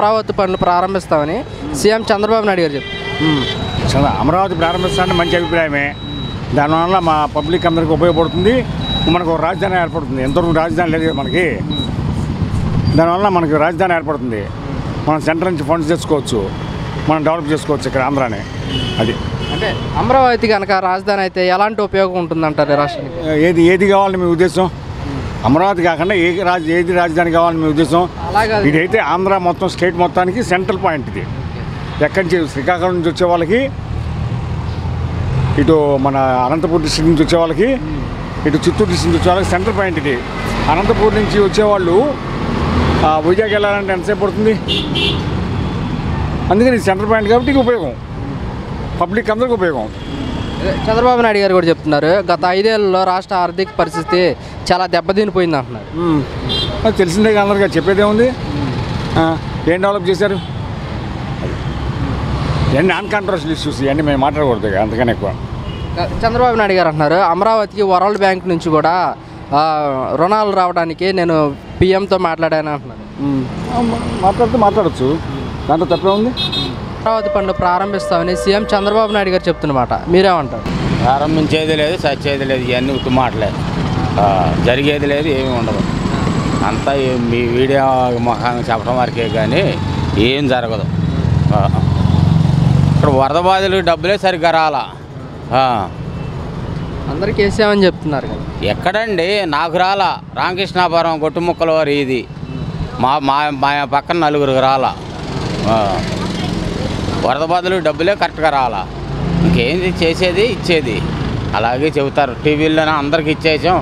అమరావతి పనులు ప్రారంభిస్తామని సీఎం చంద్రబాబు నాయుడు గారు చెప్పారు. అమరావతి ప్రారంభిస్తామని మంచి అభిప్రాయమే. దానివల్ల మా పబ్లిక్ అందరికీ ఉపయోగపడుతుంది. మనకు ఒక రాజధాని ఏర్పడుతుంది. ఎంతవరకు రాజధాని లేదు మనకి. దానివల్ల మనకి రాజధాని ఏర్పడుతుంది. మనం సెంటర్ నుంచి ఫండ్స్ తెచ్చుకోవచ్చు, మనం డెవలప్ చేసుకోవచ్చు ఇక్కడ ఆంధ్రాని. అది అంటే అమరావతి కనుక రాజధాని అయితే ఎలాంటి ఉపయోగం ఉంటుందంటారు రాష్ట్రానికి? ఏది కావాలని మీ ఉద్దేశం? అమరావతి కాకుండా ఏది రాజధాని కావాలని మీ ఉద్దేశం? ఇదైతే ఆంధ్ర మొత్తం స్టేట్ మొత్తానికి సెంట్రల్ పాయింట్. ఇది ఎక్కడి నుంచి శ్రీకాకుళం నుంచి వచ్చే వాళ్ళకి, ఇటు మన అనంతపూర్ డిస్ట్రిక్ట్ నుంచి వచ్చే వాళ్ళకి, ఇటు చిత్తూరు డిస్ట్రిక్ట్ నుంచి వచ్చే వాళ్ళకి సెంట్రల్ పాయింట్ ఇది. అనంతపూర్ నుంచి వచ్చేవాళ్ళు వైజాగ్ వెళ్ళాలంటే ఎంతసేపు పడుతుంది? అందుకని సెంట్రల్ పాయింట్ కాబట్టి ఇది ఉపయోగం, పబ్లిక్ అందరికీ ఉపయోగం. చంద్రబాబు నాయుడు గారు కూడా చెప్తున్నారు, గత 5 ఏళ్లలో రాష్ట్ర ఆర్థిక పరిస్థితి చాలా దెబ్బతినిపోయింది అంటున్నారు. అది తెలిసిందే అందరికీ, చెప్పేదే ఉంది. ఏం డెవలప్ చేశారు? ఇవన్నీ నాన్ కాంట్రవర్షియల్ ఇష్యూస్, ఇవన్నీ మేము మాట్లాడకూడదు అంతకన్నా ఎక్కువ. చంద్రబాబు నాయుడు గారు అంటున్నారు, అమరావతికి వరల్డ్ బ్యాంక్ నుంచి కూడా రుణాలు రావడానికి నేను పిఎంతో మాట్లాడాను అంటున్నారు. మాట్లాడచ్చు, దాంట్లో తప్పే ఉంది. అమరావతి పనులు ప్రారంభిస్తామని సీఎం చంద్రబాబు నాయుడు గారు చెప్తున్నమాట, మీరేమంటారు? ప్రారంభించేది లేదు, సచ్చేది లేదు, ఇవన్నీ ఉత్తు మాటలేదు. జరిగేది లేదు, ఏమీ ఉండదు. అంతా మీ వీడియో ముఖాన్ని చెప్పడం వరకే కానీ ఏం జరగదు. ఇక్కడ వరద బాధలకు డబ్బులే సరిగ్గా రాలా. అందరికి వేసామని చెప్తున్నారు కదా. ఎక్కడండి? నాకు రాలా. రామకృష్ణాపురం గొట్టుముక్కల వారి ఇది మా పక్కన 4 రాలా. వరద బాధలకు డబ్బులే కరెక్ట్గా రాలా. ఇంకేంది చేసేది, ఇచ్చేది అలాగే చెబుతారు టీవీలోనే. అందరికి ఇచ్చేసాం,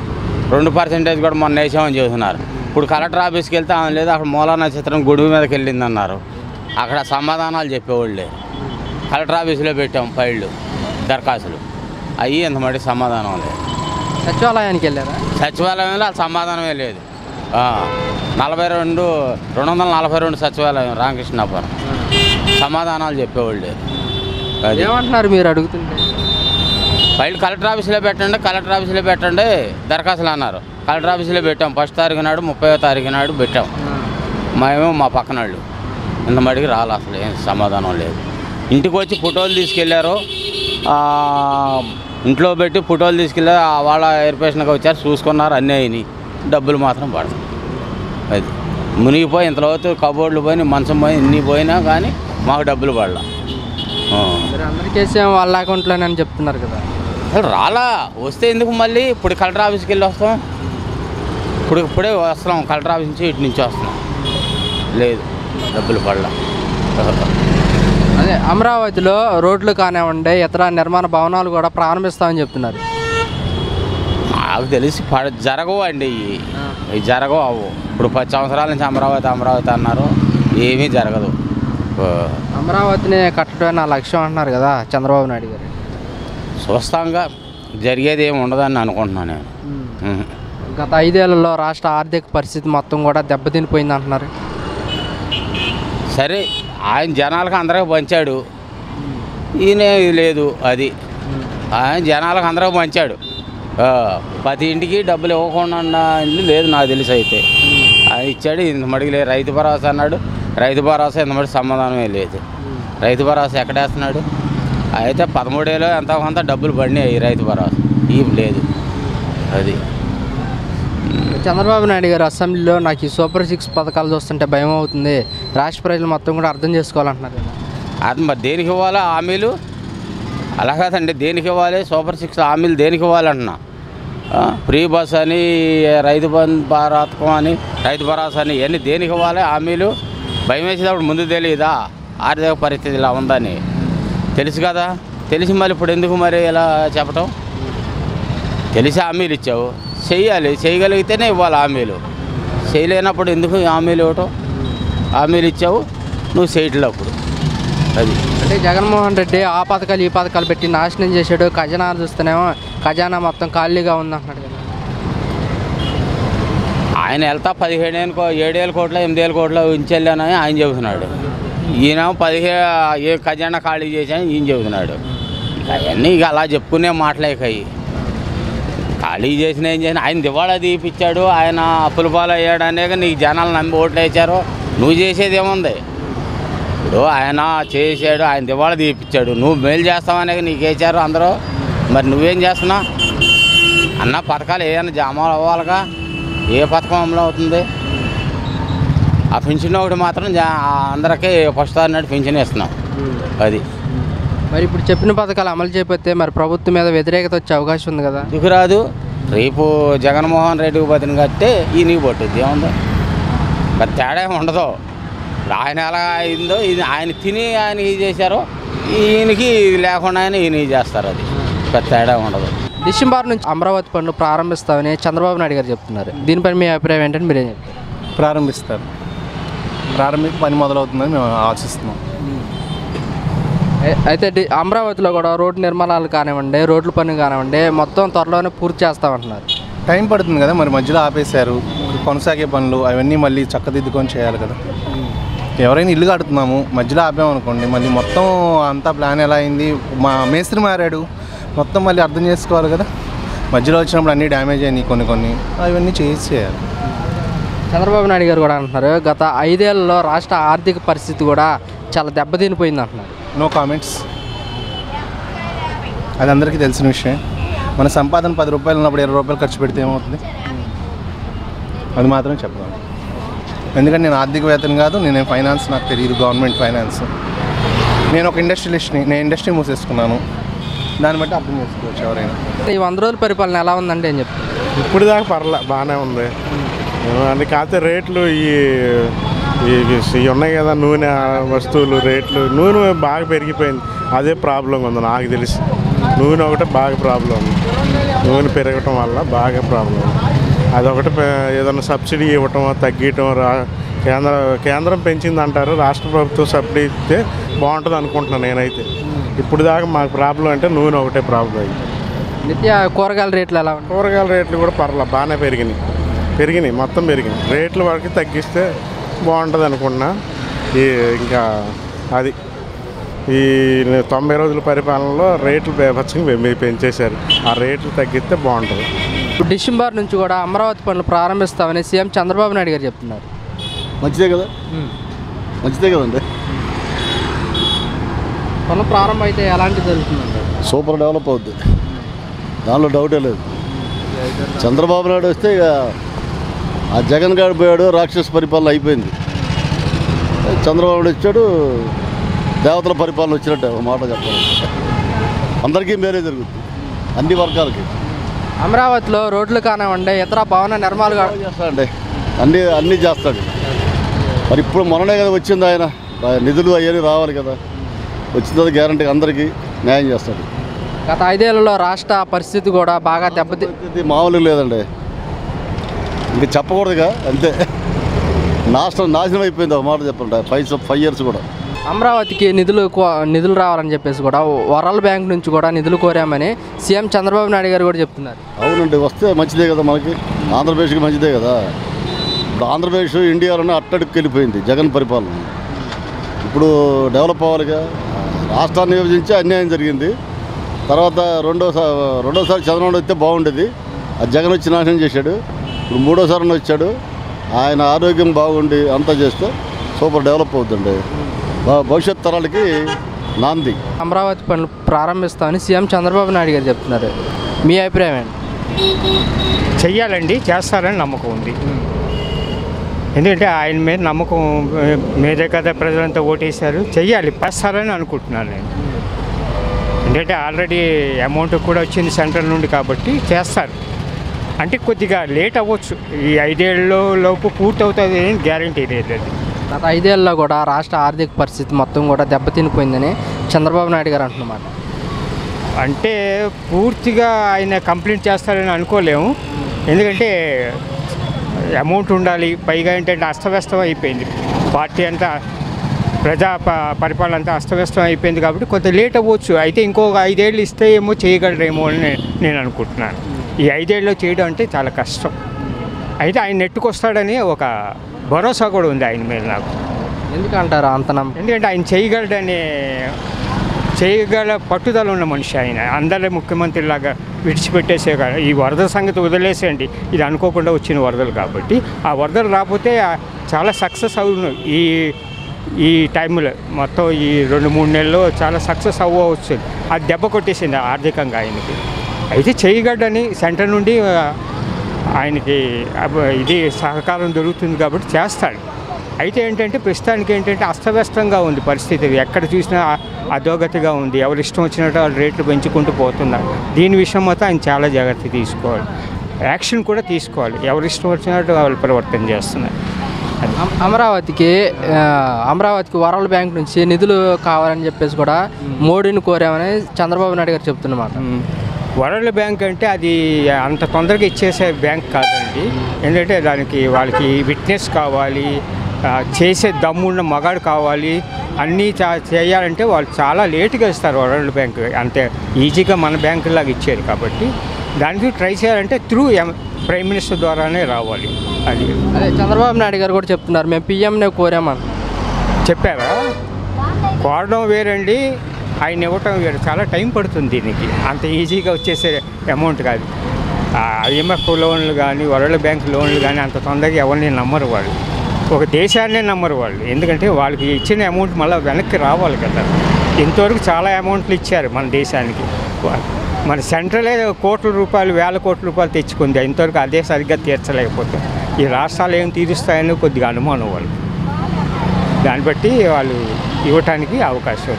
2% కూడా మొన్న వేసామని చెబుతున్నారు. ఇప్పుడు కలెక్టర్ ఆఫీస్కి వెళ్తే లేదు, అక్కడ మూలా నక్షత్రం గొడుగు మీదకి వెళ్ళిందన్నారు. అక్కడ సమాధానాలు చెప్పేవాళ్ళే. కలెక్టర్ ఆఫీసులో పెట్టాం ఫైళ్ళు, దరఖాస్తులు, అవి ఎంతమంది సమాధానం లేదు. సచివాలయానికి వెళ్ళారా? సచివాలయంలో సమాధానమే లేదు. 242 సచివాలయం రామకృష్ణాపురం, సమాధానాలు చెప్పేవాళ్ళు లేదు. ఏమంటున్నారు మీరు అడుగుతుంటే? ఫైల్ కలెక్టర్ ఆఫీసులో పెట్టండి దరఖాస్తులు అన్నారు. కలెక్టర్ ఆఫీసులో పెట్టాం. 1వ తారీఖు నాడు 30వ తారీఖు నాడు పెట్టాం. మేమేమో మా పక్కన వాళ్ళు ఇంత మడికి రాలి, అసలు ఏం సమాధానం లేదు. ఇంటికి వచ్చి ఫోటోలు తీసుకెళ్ళారు, ఇంట్లో పెట్టి ఫోటోలు తీసుకెళ్ళారు. వాళ్ళ ఎయిర్పేషన్గా వచ్చారు, చూసుకున్నారు, అన్నీ అయినాయి. డబ్బులు మాత్రం పడతాయి. అది మునిగిపోయి ఇంతలోతు కబోర్డులు పోయి, మంచం పోయి, ఇన్ని పోయినా కానీ మాకు డబ్బులు పడలా. అందరికీ వేసాం వాళ్ళ అకౌంట్లోనే అని చెప్తున్నారు కదా. అసలు రాలా. వస్తే ఎందుకు మళ్ళీ? ఇప్పుడు కలెక్టర్ ఆఫీస్కి వెళ్ళి వస్తాం, ఇప్పుడే వస్తున్నాం. కలెక్టర్ ఆఫీస్ నుంచి ఇటు నుంచి వస్తున్నాం, లేదు డబ్బులు పడలా. అదే అమరావతిలో రోడ్లు కానివ్వండి, ఇతర నిర్మాణ భవనాలు కూడా ప్రారంభిస్తామని చెప్తున్నారు. నాకు తెలిసి జరగవు అండి, ఇవి జరగవు. అవు ఇప్పుడు 10 సంవత్సరాల నుంచి అమరావతి అన్నారు, ఏమీ జరగదు. అమరావతిని కట్టడం నా లక్ష్యం అంటున్నారు కదా చంద్రబాబు నాయుడు గారు. చూస్తాంగా, జరిగేది ఏమి ఉండదని అనుకుంటున్నాను నేను. గత 5 ఏళ్లలో రాష్ట్ర ఆర్థిక పరిస్థితి మొత్తం కూడా దెబ్బతినిపోయింది అంటున్నారు. సరే, ఆయన జనాలకు అందరికీ పంచాడు, ఈయన లేదు. అది ఆయన జనాలకు అందరికీ పంచాడు. ప్రతి ఇంటికి డబ్బులు ఇవ్వకుండా లేదు నాకు తెలిసి. అయితే ఆయన ఇచ్చాడు, ఇంత మడికి లేదు. రైతు భరోసా అన్నాడు, రైతు భరోసా ఇంత మడి సమాధానమే లేదు. రైతు భరోసా ఎక్కడేస్తున్నాడు? అయితే 13 ఏళ్ళు ఎంతో కొంత డబ్బులు పడినాయి రైతు భరోసా, ఏం లేదు. అది చంద్రబాబు నాయుడు గారు అసెంబ్లీలో నాకు ఈ సూపర్ 6 పథకాలు చూస్తుంటే భయం అవుతుంది, రాష్ట్ర ప్రజలు మొత్తం కూడా అర్థం చేసుకోవాలంటున్నారు కదా. అది మరి దేనికి ఇవ్వాలి హామీలు? అలా కాదండి, దేనికి ఇవ్వాలి? సూపర్ 6 హామీలు దేనికి ఇవ్వాలంటున్నా? ఫ్రీ బస్ అని, రైతు భారతకం అని, రైతు భరోసా అని, ఇవన్నీ దేనికి ఇవ్వాలి హామీలు? భయం వేసేటప్పుడు ముందు తెలియదా ఆర్థిక పరిస్థితి ఇలా ఉందని? తెలుసు కదా. తెలిసి మళ్ళీ ఇప్పుడు ఎందుకు మరి ఇలా చెప్పటం? తెలిసి హామీలు ఇచ్చావు, చెయ్యాలి. చేయగలిగితేనే ఇవ్వాలి హామీలు. చేయలేనప్పుడు ఎందుకు హామీలు ఇవ్వటం? హామీలు ఇచ్చావు, నువ్వు చేయట్లేప్పుడు. అది అంటే జగన్మోహన్ రెడ్డి ఆ పథకాలు ఈ పథకాలు పెట్టి నాశనం చేశాడు, ఖజానా చూస్తేనేమో ఖజానా మొత్తం ఖాళీగా ఉందంటున్నాడు కదా. ఆయన వెళ్తా 17 కోట్ల 8 కోట్ల ఉంచెళ్ళానని ఆయన చెబుతున్నాడు. ఈయన 17 ఖజానా ఖాళీ చేశాను ఈయన చెబుతున్నాడు. అవన్నీ ఇక అలా చెప్పుకునే మాటలేకాయి. ఖాళీ చేసిన ఏం చేసిన ఆయన దివాళా తీపిచ్చాడు, ఆయన అప్పుల పాలు అయ్యాడు అనేక నీకు జనాలు నమ్మి ఓట్లు వేసారు. నువ్వు చేసేది ఏముంది? ఇప్పుడు ఆయన చేశాడు, ఆయన దివాళా తీపిచ్చాడు. నువ్వు మేలు చేస్తావనే నీకేసారు అందరూ. మరి నువ్వేం చేస్తున్నా అన్న? పథకాలు ఏమైనా జామ అవ్వాలిగా. ఏ పథకం అమలు అవుతుంది? ఆ పెన్షన్ ఒకటి మాత్రం అందరికీ ఫస్ట్ అన్నట్టు పెన్షన్ ఇస్తున్నాం. అది మరి ఇప్పుడు చెప్పిన పథకాలు అమలు చేయకపోతే మరి ప్రభుత్వం మీద వ్యతిరేకత వచ్చే అవకాశం ఉంది కదా? ఎందుకు రాదు? రేపు జగన్మోహన్ రెడ్డికి బతిని కట్టే ఈయనకి పట్టుద్ది. ఏముందో మరి తేడా ఉండదు. ఆయన ఎలా అయిందో ఇది ఆయన తిని ఆయన ఇది చేశారో ఈయనకి లేకుండా ఈయన ఇది చేస్తారు. అది పెద్ద తేడా ఉండదు. డిసెంబర్ నుంచి అమరావతి పనులు ప్రారంభిస్తామని చంద్రబాబు నాయుడు గారు చెప్తున్నారు. దీనిపై మీ అభిప్రాయం ఏంటంటే మీరేం చెప్తారు? ప్రారంభిస్తారు. పని మొదలవుతుందని మేము ఆశిస్తున్నాం. అయితే అమరావతిలో కూడా రోడ్డు నిర్మాణాలు కానివ్వండి, రోడ్ల పని కానివ్వండి, మొత్తం త్వరలోనే పూర్తి చేస్తామంటున్నారు. టైం పడుతుంది కదా, మరి మధ్యలో ఆపేశారు. కొనసాగే పనులు అవన్నీ మళ్ళీ చక్కదిద్దుకొని చేయాలి కదా. ఎవరైనా ఇల్లు కడుతున్నాము, మధ్యలో ఆపామనుకోండి, మళ్ళీ మొత్తం అంతా ప్లాన్ ఎలా అయింది, మా మేస్త్రి మారాడు, మొత్తం మళ్ళీ అర్థం చేసుకోవాలి కదా. మధ్యలో వచ్చినప్పుడు అన్నీ డ్యామేజ్ అయినాయి కొన్ని అవన్నీ చేయాలి. చంద్రబాబు నాయుడు గారు కూడా అంటున్నారు గత 5 ఏళ్లలో రాష్ట్ర ఆర్థిక పరిస్థితి కూడా చాలా దెబ్బతినిపోయింది అంటున్నారు. No comments. అది అందరికీ తెలిసిన విషయం. మన సంపాదన 10 రూపాయలు ఉన్నప్పుడు 20 రూపాయలు ఖర్చు పెడితే ఏమవుతుంది? అది మాత్రం చెప్పాలి. ఎందుకంటే నేను ఆర్థికవేత్తని కాదు, నేను ఫైనాన్స్ నాకు తెలియదు, గవర్నమెంట్ ఫైనాన్స్. నేను ఒక ఇండస్ట్రియలిస్ట్ని, నేను ఇండస్ట్రీ మూసేసుకున్నాను. దాన్ని బట్టి అర్థం చేసుకోవచ్చు ఎవరైనా. ఈ 100 రోజుల పరిపాలన ఎలా ఉందంటే ఏం చెప్తారు? ఇప్పుడు దాకా బాగానే ఉంది. అది కాకపోతే రేట్లు ఇవి ఉన్నాయి కదా, నూనె వస్తువులు రేట్లు, నూనె బాగా పెరిగిపోయింది. అదే ప్రాబ్లం ఉంది నాకు తెలిసి. నూనె ఒకటే బాగా ప్రాబ్లం ఉంది. నూనె పెరగటం వల్ల బాగా ప్రాబ్లం ఉంది. అదొకటి ఏదైనా సబ్సిడీ ఇవ్వటం తగ్గించటం కేంద్రం పెంచింది అంటారు, రాష్ట్ర ప్రభుత్వం సబ్సిడీ ఇస్తే బాగుంటుంది అనుకుంటున్నాను నేనైతే. ఇప్పుడు దాకా మాకు ప్రాబ్లం అంటే నూనె ఒకటే ప్రాబ్లం అయ్యింది. నిత్య కూరగాయల రేట్లు ఎలా ఉన్నాయి? కూరగాయల రేట్లు కూడా బాగానే పెరిగినాయి, మొత్తం పెరిగినాయి. రేట్ల వరకు తగ్గిస్తే బాగుంటుంది అనుకుంటున్నా. ఇంకా అది ఈ 90 రోజుల పరిపాలనలో రేట్లు బేభత్సంగా పెంచేశారు. ఆ రేట్లు తగ్గిస్తే బాగుంటుంది. డిసెంబర్ నుంచి కూడా అమరావతి పనులు ప్రారంభిస్తామని సీఎం చంద్రబాబు నాయుడు గారు చెప్తున్నారు. మంచిదే కదండి. పనులు ప్రారంభం అయితే ఎలాంటి జరుగుతుందండి? సూపర్ డెవలప్ అవుద్ది, దానిలో డౌటే లేదు. చంద్రబాబు నాయుడు వస్తే ఇక ఆ జగన్ గారు పోయాడు, రాక్షస పరిపాలన అయిపోయింది. చంద్రబాబు నాయుడు వచ్చాడు, దేవతల పరిపాలన వచ్చినట్టే ఒక మాట చెప్పాలంటే. అందరికీ మేలే జరుగుతుంది, అన్ని వర్గాలకి. అమరావతిలో రోడ్లు కానివ్వండి, ఇతర భవన నిర్మాణాలు చేస్తాడండి, అన్నీ చేస్తాడు. మరి ఇప్పుడు మొన్ననే కదా వచ్చింది ఆయన, నిధులు అవన్నీ రావాలి కదా. వచ్చిన తర్వాత గ్యారంటీగా అందరికీ న్యాయం చేస్తాడు. గత 5 ఏళ్లలో రాష్ట్ర పరిస్థితి కూడా బాగా దెబ్బతింది. మామూలుగా లేదండి, ఇంక చెప్పకూడదుగా, అంతే. నాశనం అయిపోయింది ఒక మాట చెప్పండి. 5 years కూడా అమరావతికి నిధులు రావాలని చెప్పేసి కూడా వరల్డ్ బ్యాంక్ నుంచి కూడా నిధులు కోరామని సీఎం చంద్రబాబు నాయుడు గారు కూడా చెప్తున్నారు. అవునండి, వస్తే మంచిదే కదా, మనకి ఆంధ్రప్రదేశ్కి మంచిదే కదా. ఇప్పుడు ఆంధ్రప్రదేశ్ ఇండియాలోనే అట్టడికి వెళ్ళిపోయింది జగన్ పరిపాలన. ఇప్పుడు డెవలప్ అవ్వాలిగా. రాష్ట్రాన్ని విభజించి అన్యాయం జరిగింది. తర్వాత రెండోసారి చంద్రబాబు వస్తే బాగుండేది. ఆ జగన్ వచ్చి నాశనం చేశాడు. ఇప్పుడు 3వసారి వచ్చాడు. ఆయన ఆరోగ్యం బాగుండి అంతా చేస్తే సూపర్ డెవలప్ అవుతుందండి, భవిష్యత్ తరాలకి నాంది. అమరావతి పనులు ప్రారంభిస్తామని సీఎం చంద్రబాబు నాయుడు గారు చెప్తున్నారు. మీ అభిప్రాయం ఏంటి? చెయ్యాలండి, చేస్తారని నమ్మకం ఉంది. ఎందుకంటే ఆయన మీద నమ్మకం మీదే కదా ప్రజలంతా ఓటేశారు. చెయ్యాలి, చేస్తారని అనుకుంటున్నాను నేను. ఎందుకంటే ఆల్రెడీ అమౌంట్ కూడా వచ్చింది సెంట్రల్ నుండి, కాబట్టి చేస్తారు. అంటే కొద్దిగా లేట్ అవ్వచ్చు, ఈ 5 ఏళ్ళలోపు పూర్తి అవుతుంది అని గ్యారంటీ లేదు. గత 5 ఏళ్ళలో కూడా రాష్ట్ర ఆర్థిక పరిస్థితి మొత్తం కూడా దెబ్బతినిపోయిందని చంద్రబాబు నాయుడు గారు అంటున్నమాట. అంటే పూర్తిగా ఆయన కంప్లీట్ చేస్తారని అనుకోలేము. ఎందుకంటే అమౌంట్ ఉండాలి, పైగా ఏంటంటే అస్తవ్యస్తం అయిపోయింది. పార్టీ అంతా పరిపాలన అంతా అస్తవ్యస్తం అయిపోయింది, కాబట్టి కొంత లేట్ అవ్వచ్చు. అయితే ఇంకొక 5 ఏళ్ళు ఇస్తే ఏమో చేయగలరేమో అని నేను అనుకుంటున్నాను. ఈ 5 ఏళ్ళలో చేయడం అంటే చాలా కష్టం. అయితే ఆయన నెట్టుకొస్తాడని ఒక భరోసా కూడా ఉంది ఆయన మీద నాకు. ఎందుకంటారు అంత నమ్మకం? ఎందుకంటే ఆయన చేయగల పట్టుదల ఉన్న మనిషి ఆయన. అందరి ముఖ్యమంత్రిలాగా విడిచిపెట్టేసే కాదు. ఈ వరద సంగతి వదిలేసేయండి, ఇది అనుకోకుండా వచ్చిన వరదలు కాబట్టి. ఆ వరదలు రాకపోతే చాలా సక్సెస్ అవును. ఈ టైంలో మొత్తం ఈ 2-3 నెలల్లో చాలా సక్సెస్ అవ్వచ్చు. అది దెబ్బ కొట్టేసింది ఆర్థికంగా ఆయనకి. అయితే చేయగడ్డని సెంటర్ నుండి ఆయనకి ఇది సహకారం దొరుకుతుంది కాబట్టి చేస్తాడు. అయితే ఏంటంటే ప్రస్తుతానికి ఏంటంటే అస్తవ్యస్తంగా ఉంది పరిస్థితి. ఎక్కడ చూసినా అధోగతిగా ఉంది. ఎవరు ఇష్టం వచ్చినట్టు వాళ్ళు రేట్లు పెంచుకుంటూ పోతున్నారు. దీని విషయం మొత్తం ఆయన చాలా జాగ్రత్త తీసుకోవాలి, యాక్షన్ కూడా తీసుకోవాలి. ఎవరు ఇష్టం వచ్చినట్టు వాళ్ళు ప్రవర్తన చేస్తున్నారు. అమరావతికి వరల్డ్ బ్యాంక్ నుంచి నిధులు కావాలని చెప్పేసి కూడా మోడీని కోరామని చంద్రబాబు నాయుడు గారు చెప్తున్నమాట. వరల్డ్ బ్యాంక్ అంటే అది అంత తొందరగా ఇచ్చేసే బ్యాంక్ కాదండి. ఎందుకంటే దానికి వాళ్ళకి విట్నెస్ కావాలి, చేసే దమ్మున్న మగాడు కావాలి. అన్నీ చేయాలంటే వాళ్ళు చాలా లేటుగా ఇస్తారు. వరల్డ్ బ్యాంక్ అంతే ఈజీగా మన బ్యాంకులాగా ఇచ్చారు కాబట్టి దానికి ట్రై చేయాలంటే త్రూ ప్రైమ్ మినిస్టర్ ద్వారానే రావాలి. అది అదే చంద్రబాబు నాయుడు గారు కూడా చెప్తున్నారు, మేము పిఎంనే కోరామని చెప్పారా. కోరడం వేరండి, ఆయన ఇవ్వటం వేరు. చాలా టైం పడుతుంది దీనికి. అంత ఈజీగా వచ్చేసే అమౌంట్ కాదు. IMF లోన్లు కానీ వరల్డ్ బ్యాంక్ లోన్లు కానీ అంత తొందరగా ఎవరిని నమ్మరు వాళ్ళు. ఒక దేశాన్నే నమ్మరు వాళ్ళు. ఎందుకంటే వాళ్ళకి ఇచ్చిన అమౌంట్ మళ్ళీ వెనక్కి రావాలి కదా. ఇంతవరకు చాలా అమౌంట్లు ఇచ్చారు మన దేశానికి. మన సెంట్రలే కోట్ల రూపాయలు, వేల కోట్ల రూపాయలు తెచ్చుకుంది. ఇంతవరకు అదే సరిగ్గా తీర్చలేకపోతే ఈ రాష్ట్రాలు ఏం తీరుస్తాయని కొద్దిగా అనుమానం వాళ్ళు. దాన్ని బట్టి వాళ్ళు ఇవ్వటానికి అవకాశం.